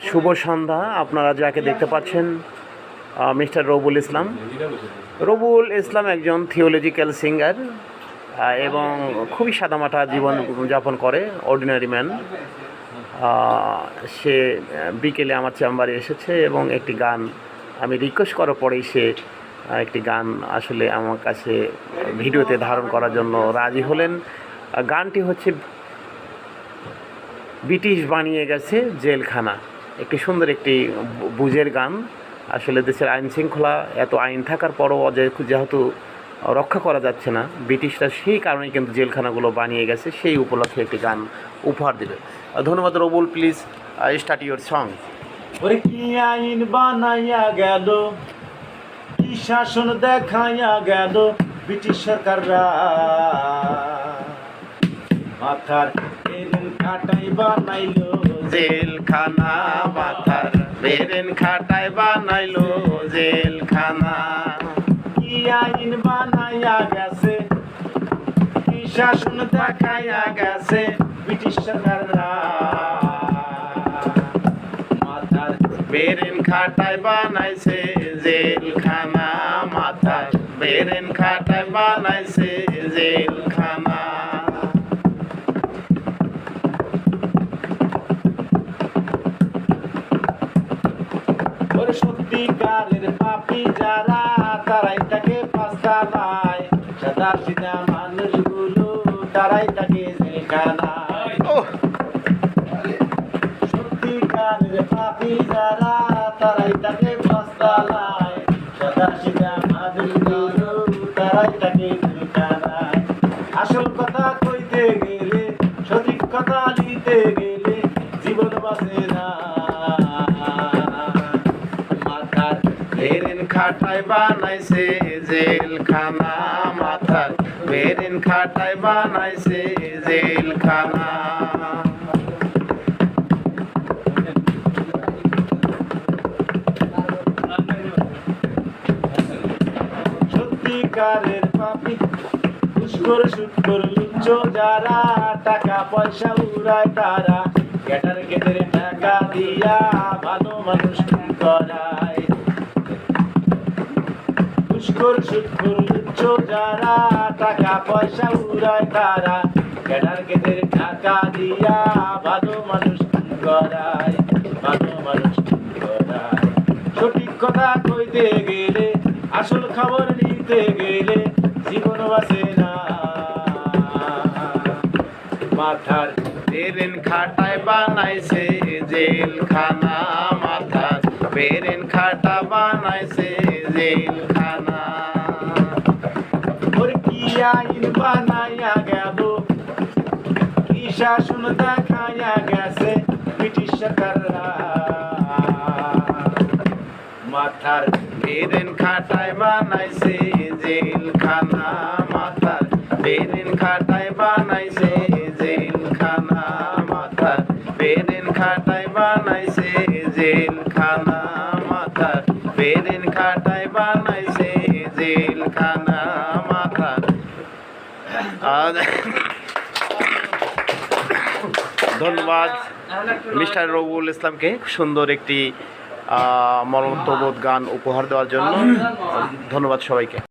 শুভ সন্ধ্যা। আপনারা যাকে দেখতে পাচ্ছেন মিস্টার রবুল ইসলাম। রবুল ইসলাম একজন থিওলজিক্যাল সিঙ্গার এবং খুবই সাদামাটা জীবনযাপন করে, অর্ডিনারি ম্যান। সে বিকেলে আমার চেম্বারে এসেছে এবং একটি গান আমি রিকোয়েস্ট করার পরেই সে একটি গান আসলে আমার কাছে ভিডিওতে ধারণ করার জন্য রাজি হলেন। গানটি হচ্ছে ব্রিটিশ বানিয়ে গেছে জেলখানা। একটি সুন্দর একটি বুঝের গান। আসলে দেশের আইন শৃঙ্খলা এত আইন থাকার পরও যেহেতু রক্ষা করা যাচ্ছে না, ব্রিটিশরা সেই কারণেই কিন্তু জেলখানাগুলো বানিয়ে গেছে। সেই উপলক্ষে একটি গান উপহার দেবে। ধন্যবাদ রবুল, প্লিজ স্টার্ট ইউর সং। ওরে কি আইন বানাইয়া গেল, কি শাসন দেখাইয়া গেল ব্রিটিশ সরকাররা, মাথার বেরেন খাটাই বানাইলো জেলখানা, মাথার বেরেন খাটাই বানাইলো জেলখানা। কি আইন বানাইয়া গেছে, কি শাসন দেখাইয়া গেছে ব্রিটিশ সরকাররা, মাথার বেরেন খাটাই বানাইছে জেলখানা, মাথার বেরেন খাটাই বানাইছে জেলখানা। ওরে সত্যিকারের পাপী যারা, তারাই তাকে পাঁচতালায়, সাদা সিধা মানুষগুলো তারাই তাকে জেলখানায়। সত্যিকারের পাপী যারা, তারাই তাকে পাঁচতালায়, সাদা সিধা মানুষগুলো তারাই তাকে জেলখানায়। আসল কথা কইতে গেলে, সঠিক কথা নিতে গেলে জীবন বাঁচে না। বেরেন খাটাই বানাইছে জেলখানা, মাথার বেরেন খাটাই বানাইছে জেলখানা। সত্যিকারের পাপী ঘুষখোর সুদখোর লুচ্চ যারা, টাকা পয়সা উড়ায় তারা, গেটার গেটের টাকা দিয়া ভালো মানুষ করায়। ঘুষখোর সুদখোর লুচ্চ যারা, টাকা পয়সা উড়ায় তারা, গেটার গেটের টাকা দিয়া ভালো মানুষ করায়, ভালো মানুষ করায়। সঠিক কথা কইতে গেলে, আসল খবর নিতে গেলে জীবন বাঁচে না। মাথার বেরেন খাটাই বানাইছে জেলখানা, মাথার বেরেন খাটা বানাইছে জেলখানা। ওর কি আইন বানাইয়া গেল, কি শাসন দেখাইয়া গেছে ব্রিটিশ সরকাররা, মাথার বেরেন খাটাই বানাইছে জেলখানা, মাথার বেরেন খাটাই বানাইছে জেলখানা, মাথার বেরেন খাটাই বানাইছে জেলখানা, মাথার বেরেন খাটাই বানাইছে জেলখানা, মাথার। ধন্যবাদ মিস্টার রবুল ইসলামকে সুন্দর একটি মর্মন্তবোধ গান উপহার দেওয়ার জন্য। ধন্যবাদ সবাইকে।